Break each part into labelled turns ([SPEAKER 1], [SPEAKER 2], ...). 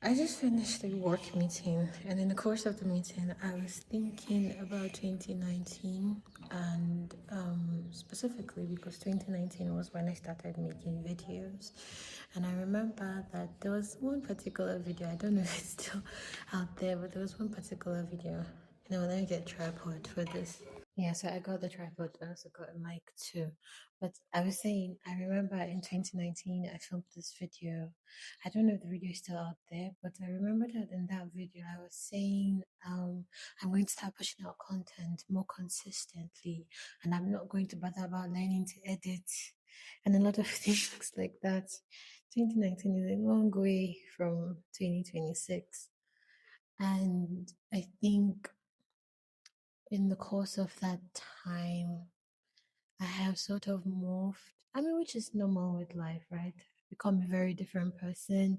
[SPEAKER 1] I just finished a work meeting, and in the course of the meeting, I was thinking about 2019, and specifically because 2019 was when I started making videos. And I remember that there was one particular video, I don't know if it's still out there, but there was one particular video. Let me get a tripod for this. Yeah, so I got the tripod. I also got a mic too. But I was saying, I remember in 2019, I filmed this video. I don't know if the video is still out there, but I remember that in that video, I was saying, I'm going to start pushing out content more consistently, and I'm not going to bother about learning to edit and a lot of things like that. 2019 is a long way from 2026. And I think in the course of that time, I have sort of morphed. I mean, which is normal with life, right? Become a very different person.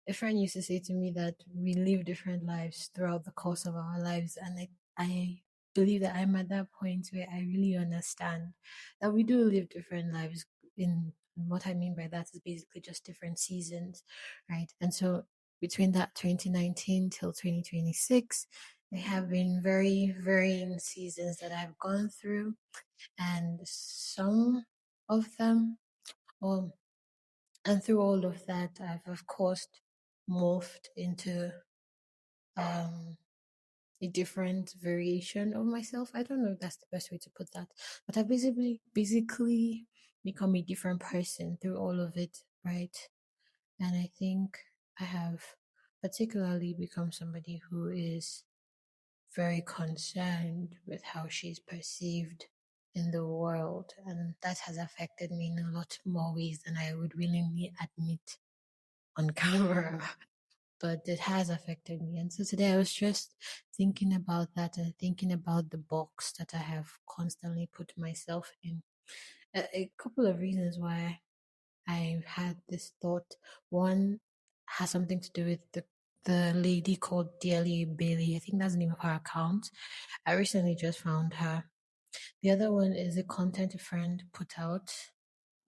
[SPEAKER 1] A friend used to say to me that we live different lives throughout the course of our lives, and I believe that I'm at that point where I really understand that we do live different lives. In what I mean by that is basically just different seasons, right? And so between that 2019 till 2026, there have been very varying seasons that I've gone through, and some of them, um, and through all of that, I've of course morphed into um, a different variation of myself. I don't know if that's the best way to put that, but I basically become a different person through all of it, right? And I think I have particularly become somebody who is very concerned with how she's perceived in the world, and that has affected me in a lot more ways than I would willingly admit on camera. But it has affected me. And so today I was just thinking about that and thinking about the box that I have constantly put myself in. A couple of reasons why I've had this thought. One has something to do with the lady called Delia Bailey. I think that's the name of her account. I recently just found her. The other one is a content a friend put out.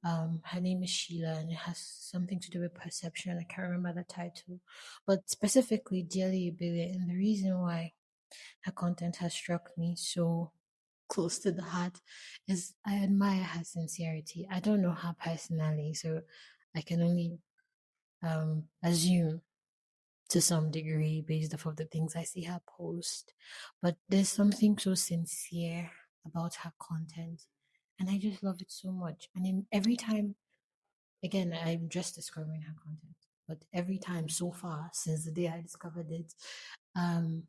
[SPEAKER 1] Her name is Sheila, and it has something to do with perception. I can't remember the title, but specifically Delia Bailey. And the reason why her content has struck me so close to the heart is I admire her sincerity. I don't know her personally, so I can only assume to some degree based off of the things I see her post. But there's something so sincere about her content, and I just love it so much. And every time, again, I'm just discovering her content, but every time so far since the day I discovered it, um,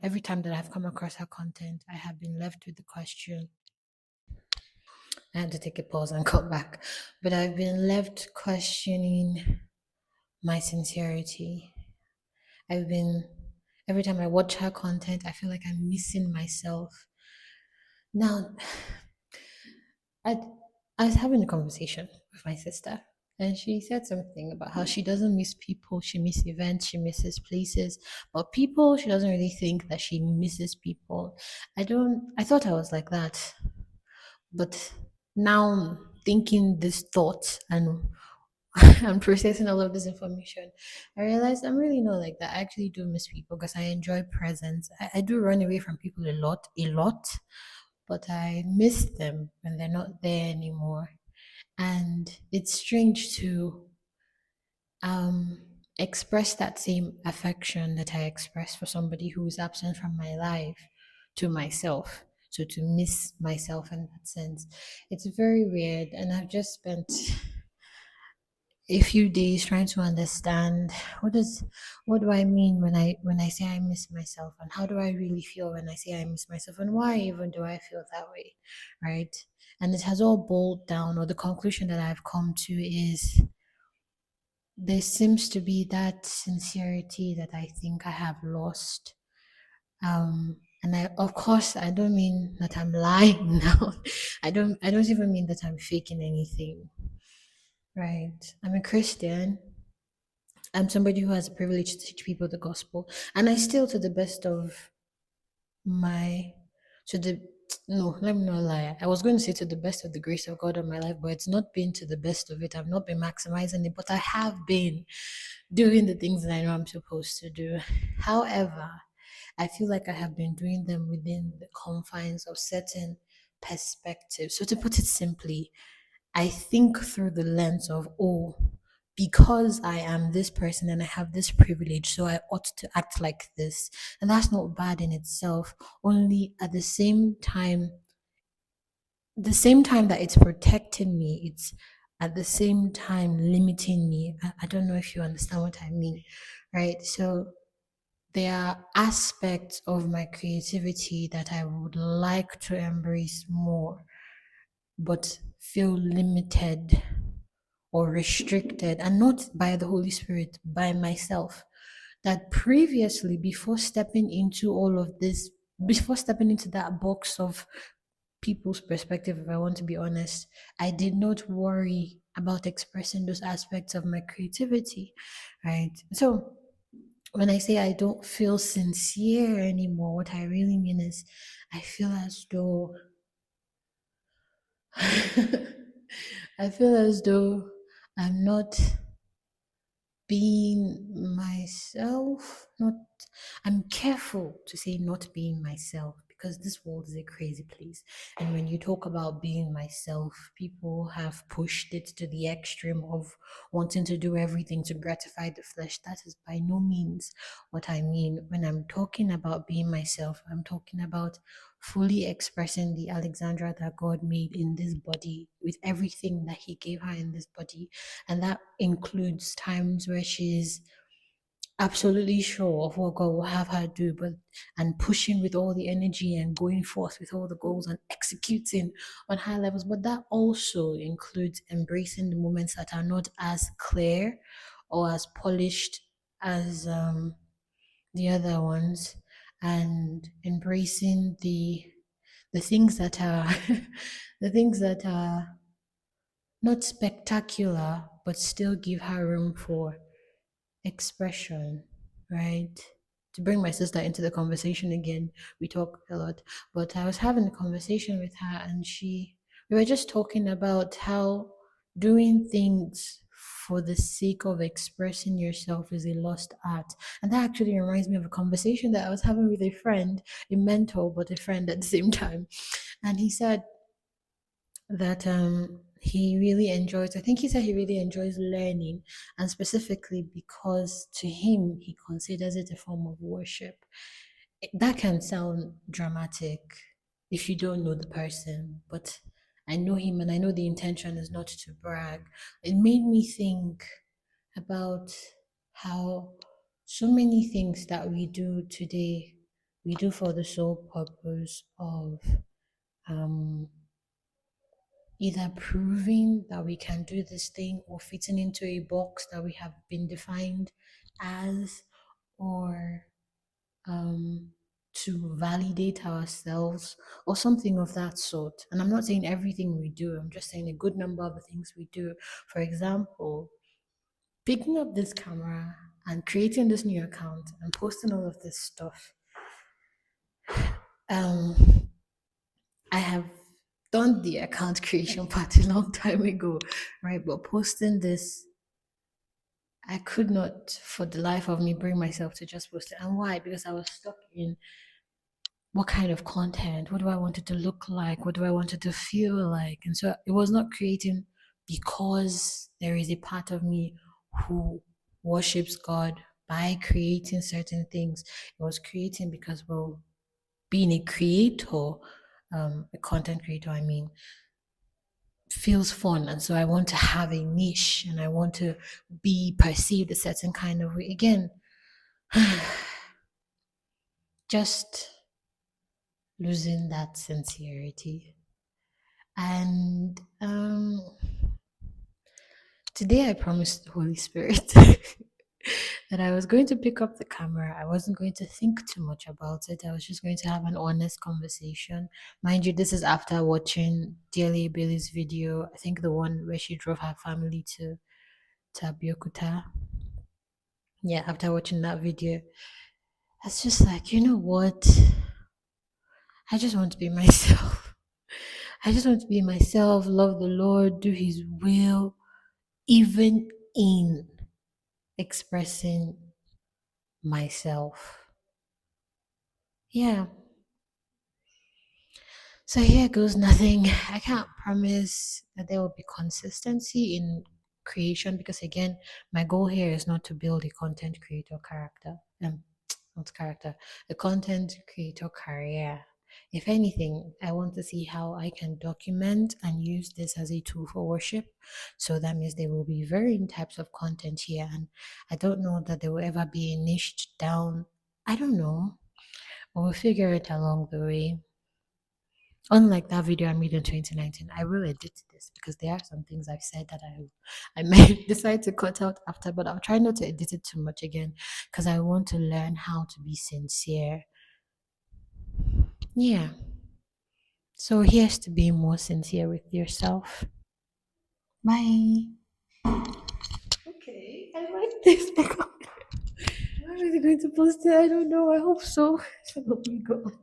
[SPEAKER 1] every time that I've come across her content, I have been left with the question. I had to take a pause and come back, but I've been left questioning my sincerity. I've been Every time I watch her content, I feel like I'm missing myself. Now, I I was having a conversation with my sister, and she said something about how she doesn't miss people, she misses events, she misses places, but people, she doesn't really think that she misses people. I thought I was like that, but now thinking this thought and and processing all of this information, I realized I'm really not like that. I actually do miss people because I enjoy presence. I do run away from people a lot, but I miss them when they're not there anymore. And it's strange to um, express that same affection that I express for somebody who is absent from my life to myself. So to miss myself in that sense, it's very weird. And I've just spent a few days trying to understand what do I mean when I say I miss myself, and how do I really feel when I say I miss myself, and why even do I feel that way, right? And it has all boiled down, or the conclusion that I've come to is there seems to be that sincerity that I think I have lost. And I, of course, I don't mean that I'm lying now. I don't even mean that I'm faking anything, right? I'm a Christian. I'm somebody who has the privilege to teach people the gospel, and I still, to the best of my, to the No, let me not lie. I was going to say to the best of the grace of God on my life, but it's not been to the best of it. I've not been maximizing it, but I have been doing the things that I know I'm supposed to do. However, I feel like I have been doing them within the confines of certain perspectives. So, to put it simply, I think through the lens of, oh, because I am this person and I have this privilege, so I ought to act like this. And that's not bad in itself, only at the same time that it's protecting me, it's at the same time limiting me. I don't know if you understand what I mean, right? So there are aspects of my creativity that I would like to embrace more, but feel limited or restricted, and not by the Holy Spirit, by myself. That previously, before stepping into all of this, before stepping into that box of people's perspective, if I want to be honest, I did not worry about expressing those aspects of my creativity, right? So when I say I don't feel sincere anymore, what I really mean is I feel as though I feel as though I'm not being myself. Not, I'm careful to say not being myself because this world is a crazy place. And when you talk about being myself, people have pushed it to the extreme of wanting to do everything to gratify the flesh. That is by no means what I mean. When I'm talking about being myself, I'm talking about fully expressing the Alexandra that God made in this body with everything that He gave her in this body. And that includes times where she's absolutely sure of what God will have her do, but and pushing with all the energy and going forth with all the goals and executing on high levels. But that also includes embracing the moments that are not as clear or as polished as the other ones, and embracing the things that are the things that are not spectacular but still give her room for expression, right? To bring my sister into the conversation again, we talk a lot, but I was having a conversation with her and we were just talking about how doing things for the sake of expressing yourself is a lost art. And that actually reminds me of a conversation that I was having with a friend, a mentor, but a friend at the same time. And he said, that he really enjoys, I think he said he really enjoys learning, and specifically because to him he considers it a form of worship. That can sound dramatic if you don't know the person, but I know him and I know the intention is not to brag. It made me think about how so many things that we do today, we do for the sole purpose of um either proving that we can do this thing or fitting into a box that we have been defined as, or um, to validate ourselves or something of that sort. And I'm not saying everything we do, I'm just saying a good number of the things we do. For example, picking up this camera and creating this new account and posting all of this stuff. Um, I have done the account creation part a long time ago, right? But posting this, I could not for the life of me bring myself to just post it. And why? Because I was stuck in what kind of content, what do I want it to look like, what do I want it to feel like. And so it was not creating because there is a part of me who worships God by creating certain things. It was creating because, well, being a creator, a content creator, I mean, feels fun. And so I want to have a niche and I want to be perceived a certain kind of way. Again, just losing that sincerity. And today I promised the Holy Spirit that I was going to pick up the camera. I wasn't going to think too much about it. I was just going to have an honest conversation. Mind you, this is after watching Dearly Bailey's video. I think the one where she drove her family to Abeokuta. Yeah, after watching that video, I was just like, you know what? I just want to be myself. I just want to be myself, love the Lord, do His will, even in expressing myself. Yeah. So here goes nothing. I can't promise that there will be consistency in creation because again, my goal here is not to build a content creator character. Not character, a content creator career. If anything, I want to see how I can document and use this as a tool for worship. So that means there will be varying types of content here. And I don't know that there will ever be a niched down. I don't know. But we'll figure it along the way. Unlike that video I made in 2019, I will edit this because there are some things I've said that I may decide to cut out after, but I'll try not to edit it too much again because I want to learn how to be sincere. Yeah. So here's to be more sincere with yourself. Bye. Okay, I like this. Am I really going to post it? I don't know. I hope so. Oh my god.